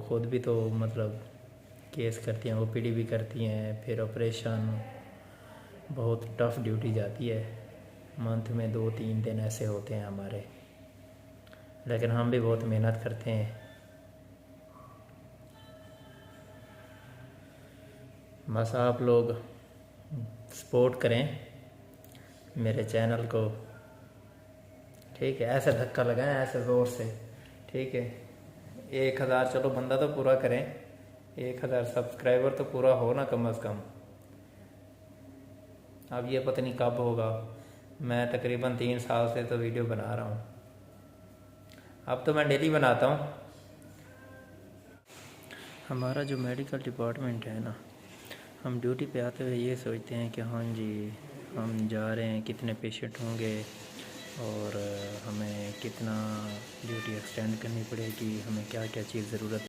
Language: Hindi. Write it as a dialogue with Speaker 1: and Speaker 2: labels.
Speaker 1: खुद भी तो मतलब केस करती हैं, ओपीडी भी करती हैं, फिर ऑपरेशन। बहुत टफ़ ड्यूटी जाती है। मंथ में 2-3 दिन ऐसे होते हैं हमारे, लेकिन हम भी बहुत मेहनत करते हैं। बस आप लोग सपोर्ट करें मेरे चैनल को, ठीक है। ऐसे धक्का लगाएं, ऐसे ज़ोर से, ठीक है। 1000 चलो बंदा तो पूरा करें, 1000 सब्सक्राइबर तो पूरा हो ना कम अज़ कम। अब ये पता नहीं कब होगा। मैं तकरीबन 3 साल से तो वीडियो बना रहा हूँ। अब तो मैं डेली बनाता हूँ। हमारा जो मेडिकल डिपार्टमेंट है ना, हम ड्यूटी पे आते हुए ये सोचते हैं कि हाँ जी हम जा रहे हैं, कितने पेशेंट होंगे और हमें कितना ड्यूटी एक्सटेंड करनी पड़ेगी, हमें क्या क्या चीज़ ज़रूरत